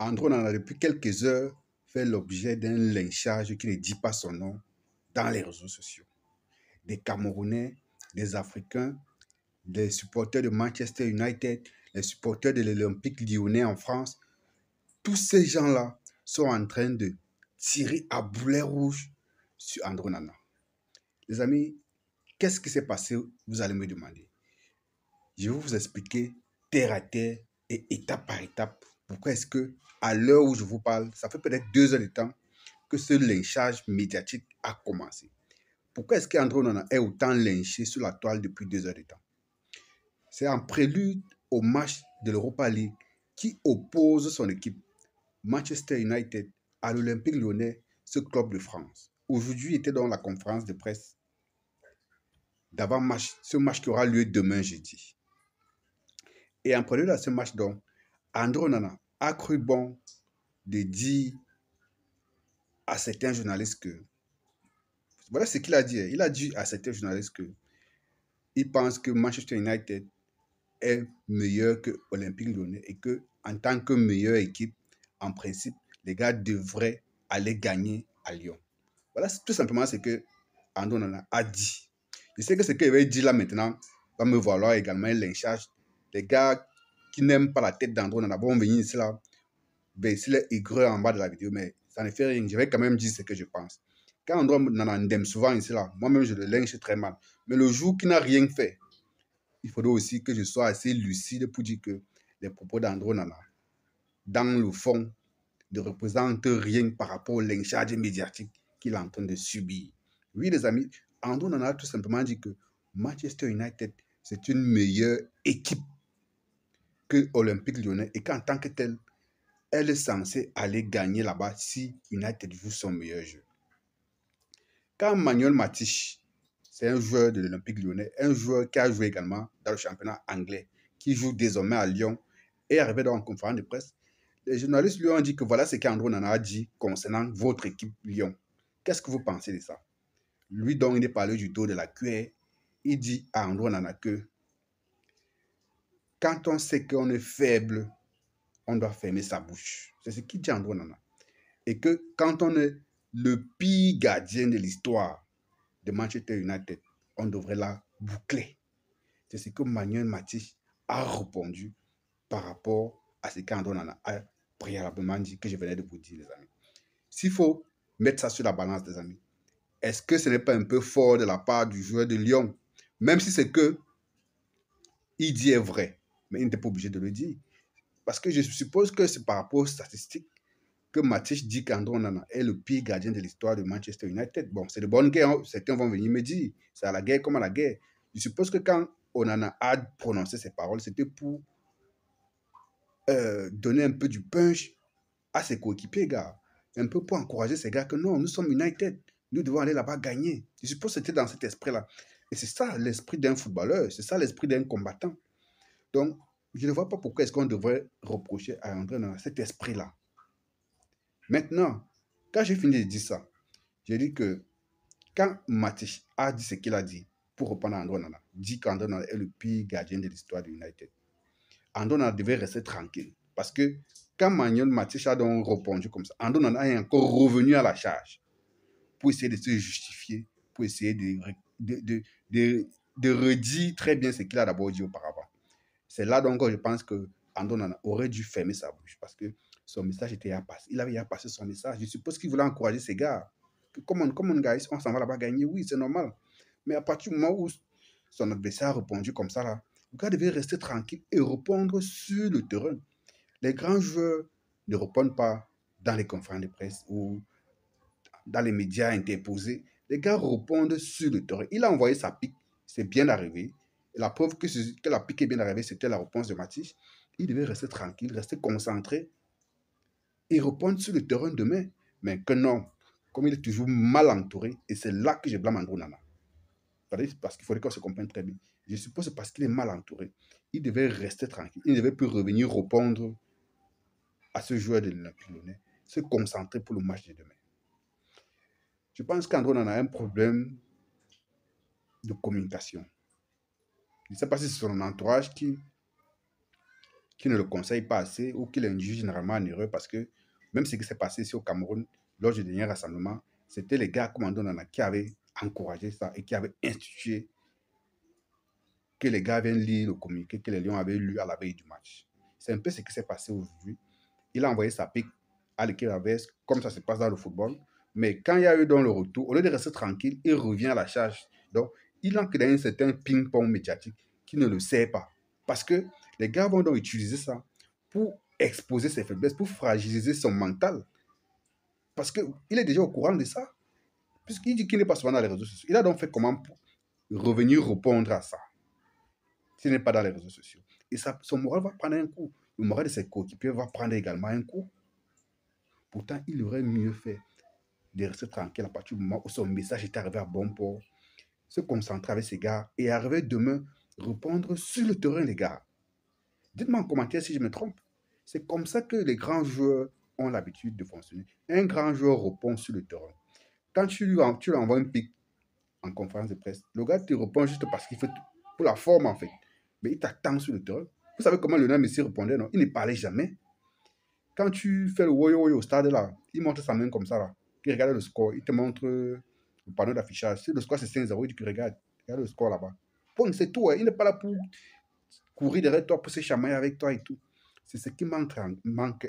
Andrew Nana, depuis quelques heures, fait l'objet d'un lynchage qui ne dit pas son nom dans les réseaux sociaux. Des Camerounais, des Africains, des supporters de Manchester United, les supporters de l'Olympique Lyonnais en France, tous ces gens-là sont en train de tirer à boulet rouge sur Andrew Nana. Les amis, qu'est-ce qui s'est passé? Vous allez me demander. Je vais vous expliquer terre à terre et étape par étape pourquoi est-ce que, à l'heure où je vous parle, ça fait peut-être 2 heures de temps que ce lynchage médiatique a commencé. Pourquoi est-ce qu'Andrew Nana est autant lynché sur la toile depuis 2 heures de temps? C'est en prélude au match de l'Europa League qui oppose son équipe Manchester United à l'Olympique Lyonnais, ce club de France. Aujourd'hui était dans la conférence de presse d'avant-match, ce match qui aura lieu demain jeudi. Et en prélude à ce match, donc, Andrew Nana a cru bon de dire à certains journalistes que, voilà ce qu'il a dit. Il a dit à certains journalistes que il pense que Manchester United est meilleur que Olympique Lyonnais et que en tant que meilleure équipe, en principe, les gars devraient aller gagner à Lyon. Voilà tout simplement ce que Andrew Nana a dit. Je sais que ce qu'il avait dit là maintenant va me valoir également un lynchage. Les gars qui n'aiment pas la tête d'Andrew Nana vont venir ici là, baisser les aigreurs en bas de la vidéo, mais ça ne fait rien. Je vais quand même dire ce que je pense. Quand Andrew Nana m'aime souvent ici là, moi-même je le lynche très mal. Mais le jour qu'il n'a rien fait, il faudrait aussi que je sois assez lucide pour dire que les propos d'Andrew Nana, dans le fond, ne représentent rien par rapport au lynchage médiatique qu'il est en train de subir. Oui, les amis, Andrew Nana a tout simplement dit que Manchester United, c'est une meilleure équipe que Olympique Lyonnais et qu'en tant que telle, elle est censée aller gagner là-bas si United joue son meilleur jeu. Quand Manuel Matich, c'est un joueur de l'Olympique Lyonnais, un joueur qui a joué également dans le championnat anglais, qui joue désormais à Lyon, est arrivé dans une conférence de presse. Les journalistes lui ont dit que voilà ce qu'Andrew Nana a dit concernant votre équipe Lyon. Qu'est-ce que vous pensez de ça? Lui, donc, il est parlé du dos de la cuillère. Il dit à Andrew Nana que quand on sait qu'on est faible, on doit fermer sa bouche. C'est ce qu'il dit à Andrew Nana. Et que quand on est le pire gardien de l'histoire de Manchester United, on devrait la boucler. C'est ce que Manuel Matich a répondu par rapport à ce qu'Andrew Nana a préalablement dit, que je venais de vous dire, les amis. S'il faut mettre ça sur la balance, les amis, est-ce que ce n'est pas un peu fort de la part du joueur de Lyon? Même si c'est que il dit est vrai, mais il n'était pas obligé de le dire. Parce que je suppose que c'est par rapport aux statistiques que Matich dit qu'Andrew Nana est le pire gardien de l'histoire de Manchester United. Bon, c'est de bonne guerre, hein. Certains vont venir me dire, c'est à la guerre comme à la guerre. Je suppose que quand Onana a prononcé ces paroles, c'était pour donner un peu du punch à ses coéquipiers, gars. Un peu pour encourager ces gars que non, nous sommes United. Nous devons aller là-bas gagner. Je suppose que c'était dans cet esprit-là. Et c'est ça l'esprit d'un footballeur. C'est ça l'esprit d'un combattant. Donc, je ne vois pas pourquoi est-ce qu'on devrait reprocher à André dans cet esprit-là. Maintenant, quand j'ai fini de dire ça, j'ai dit que quand Matich a dit ce qu'il a dit, pour reprendre André Nana, dit qu'André Nana est le pire gardien de l'histoire de United, André Nana devait rester tranquille. Parce que quand Manuel Matich a donc répondu comme ça, André Nana est encore revenu à la charge pour essayer de se justifier, pour essayer de redire très bien ce qu'il a d'abord dit auparavant. C'est là donc que je pense que Andrew Nana aurait dû fermer sa bouche parce que son message était à passer. Il avait à passer son message. Je suppose qu'il voulait encourager ses gars. Comme on guys, on s'en va là-bas gagner, oui, c'est normal. Mais à partir du moment où son adversaire a répondu comme ça, là, le gars devait rester tranquille et répondre sur le terrain. Les grands joueurs ne répondent pas dans les conférences de presse ou dans les médias interposés. Les gars répondent sur le terrain. Il a envoyé sa pique, c'est bien arrivé. Et la preuve que la pique est bien arrivée, c'était la réponse de Matich. Il devait rester tranquille, rester concentré et répondre sur le terrain demain. Mais que non, comme il est toujours mal entouré, et c'est là que je blâme Andrew Nana. Parce qu'il faudrait qu'on se comprenne très bien. Je suppose que c'est parce qu'il est mal entouré. Il devait rester tranquille. Il ne devait plus revenir répondre à ce joueur de l'Olympique Lyonnais, se concentrer pour le match de demain. Je pense qu'Andrew Nana a un problème de communication. Je ne sais pas si c'est son entourage qui qui ne le conseille pas assez ou qui l'induit généralement en erreur parce que même ce qui s'est passé ici au Cameroun lors du dernier rassemblement, c'était les gars comme Ando Nana qui avaient encouragé ça et qui avaient institué que les gars viennent lire le communiqué que les Lions avaient lu à la veille du match. C'est un peu ce qui s'est passé aujourd'hui. Il a envoyé sa pique à l'équipe adverse, comme ça se passe dans le football. Mais quand il y a eu dans le retour, au lieu de rester tranquille, il revient à la charge. Donc, il entre dans un certain ping-pong médiatique qui ne le sait pas. Parce que les gars vont donc utiliser ça pour exposer ses faiblesses, pour fragiliser son mental. Parce qu'il est déjà au courant de ça. Puisqu'il dit qu'il n'est pas souvent dans les réseaux sociaux. Il a donc fait comment pour revenir répondre à ça s'il n'est pas dans les réseaux sociaux. Et ça, son moral va prendre un coup. Le moral de ses coéquipiers va prendre également un coup. Pourtant, il aurait mieux fait de rester tranquille à partir du moment où son message était arrivé à bon port, se concentrer avec ses gars et arriver demain répondre sur le terrain, les gars. Dites-moi en commentaire si je me trompe. C'est comme ça que les grands joueurs ont l'habitude de fonctionner. Un grand joueur répond sur le terrain. Quand tu lui envoies une pique en conférence de presse, le gars te répond juste parce qu'il fait pour la forme en fait. Mais il t'attend sur le terrain. Vous savez comment Lionel Messi répondait, non? Il ne parlait jamais. Quand tu fais le woyo au stade là, il montre sa main comme ça là. Il regarde le score, il te montre le panneau d'affichage. Si le score c'est 5-0, il dit que regarde le score là-bas. Bon, c'est tout, hein. Il n'est pas là pour courir derrière toi, pour se chamailler avec toi et tout. C'est ce qui manque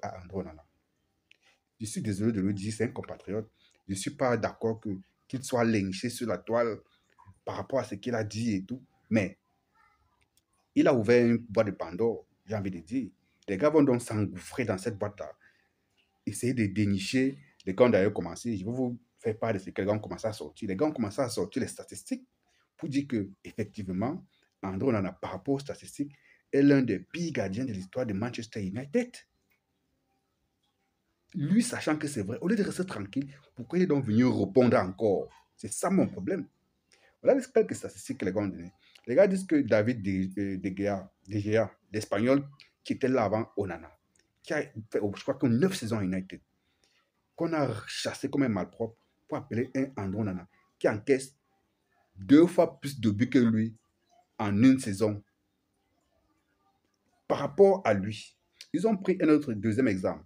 à Andro Nana. Je suis désolé de le dire, c'est un compatriote. Je ne suis pas d'accord qu'il soit lynché sur la toile par rapport à ce qu'il a dit et tout. Mais il a ouvert une boîte de Pandore, j'ai envie de dire. Les gars vont donc s'engouffrer dans cette boîte-là, essayer de dénicher. Les gars ont d'ailleurs commencé, je vais vous faire part de ce que les gars ont commencé à sortir. Les gars ont commencé à sortir les statistiques pour dire que effectivement, André Onana, par rapport aux statistiques, est l'un des pires gardiens de l'histoire de Manchester United. Lui, sachant que c'est vrai, au lieu de rester tranquille, pourquoi il est donc venu répondre encore? C'est ça mon problème. Voilà les quelques statistiques que les gars ont données. Les gars disent que David De Gea, l'Espagnol, qui était là avant Onana, qui a fait, je crois que 9 saisons à United, qu'on a chassé comme un malpropre pour appeler un André Onana, qui encaisse 2 fois plus de buts que lui en une saison. Par rapport à lui, ils ont pris un autre deuxième exemple.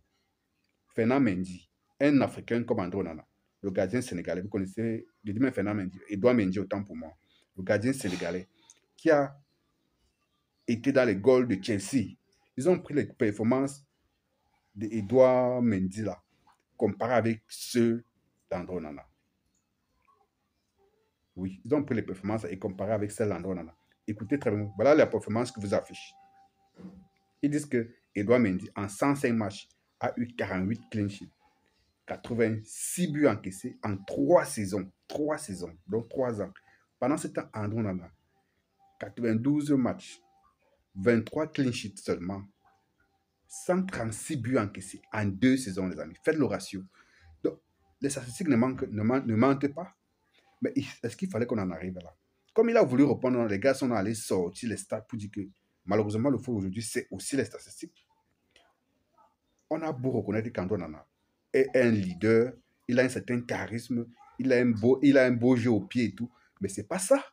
Fernand Mendy, un Africain comme André Onana, le gardien sénégalais. Vous connaissez, je dis même Fernand Mendy, Edouard Mendy autant pour moi. Le gardien sénégalais qui a été dans les goals de Chelsea. Ils ont pris les performances d'Edouard Mendy là, comparé avec ceux d'André Onana. Oui, ils ont pris les performances et comparé avec celles d'André Onana. Écoutez très bien, voilà les performances que vous affichent. Ils disent que Edouard Mendy, en 105 matchs, a eu 48 clean sheets, 86 buts encaissés en 3 saisons. 3 saisons, donc 3 ans. Pendant ce temps, André Onana, 92 matchs, 23 clean sheets seulement, 136 buts encaissés en 2 saisons, les amis. Faites le ratio. Donc, les statistiques ne mentent pas. Mais est-ce qu'il fallait qu'on en arrive là? Comme il a voulu répondre, les gars sont allés sortir les stats pour dire que malheureusement, le foot aujourd'hui, c'est aussi les statistiques. On a beau reconnaître qu'André Onana est un leader, il a un certain charisme, il a un beau jeu au pied et tout, mais c'est pas ça.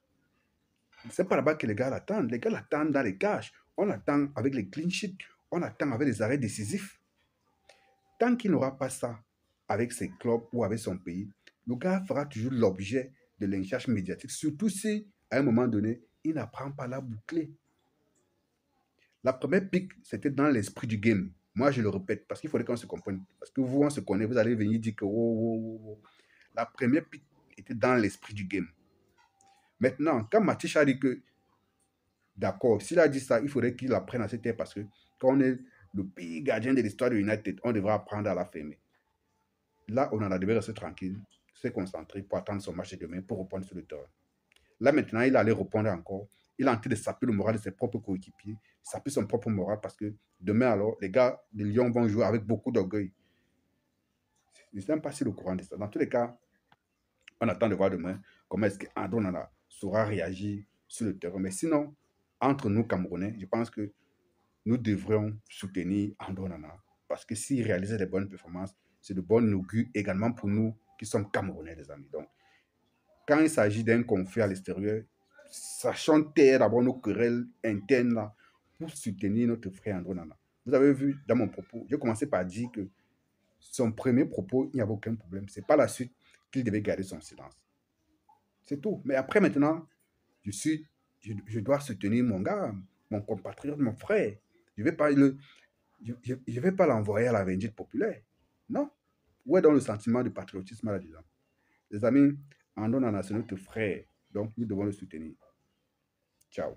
C'est pas là-bas que les gars l'attendent. Les gars l'attendent dans les cages. On l'attend avec les clean sheets, on attend avec les arrêts décisifs. Tant qu'il n'aura pas ça avec ses clubs ou avec son pays, le gars fera toujours l'objet de lynchage médiatique, surtout si, à un moment donné, il n'apprend pas la boucler. La première pique, c'était dans l'esprit du game. Moi, je le répète, parce qu'il fallait qu'on se comprenne. Parce que vous, on se connaît, vous allez venir dire que la première pique était dans l'esprit du game. Maintenant, quand Mathieu a dit que, d'accord, s'il a dit ça, il faudrait qu'il apprenne à se taire parce que quand on est le pire gardien de l'histoire de United, on devrait apprendre à la fermer. Là, on en a devait rester tranquille, se concentrer pour attendre son match de demain pour répondre sur le terrain. Là, maintenant, il allait répondre encore. Il est en train de saper le moral de ses propres coéquipiers, saper son propre moral parce que demain, alors, les gars de Lyon vont jouer avec beaucoup d'orgueil. Je ne sais même pas si le courant de ça. Dans tous les cas, on attend de voir demain comment est-ce qu'André Onana saura réagir sur le terrain. Mais sinon, entre nous, Camerounais, je pense que nous devrions soutenir André Onana parce que s'il réalisait des bonnes performances, c'est de bonnes augure également pour nous qui sommes Camerounais, les amis. Donc, quand il s'agit d'un conflit à l'extérieur, sachons taire d'abord nos querelles internes là, pour soutenir notre frère Andro Nana. Vous avez vu dans mon propos, j'ai commencé par dire que son premier propos, il n'y avait aucun problème. C'est pas la suite qu'il devait garder son silence. C'est tout. Mais après, maintenant, je dois soutenir mon gars, mon compatriote, mon frère. Je ne vais pas je vais pas l'envoyer à la vindicte populaire. Non. Où est dans le sentiment de patriotisme là-dedans? Les amis, Andro Nana, c'est notre frère. Donc, nous devons le soutenir. Ciao.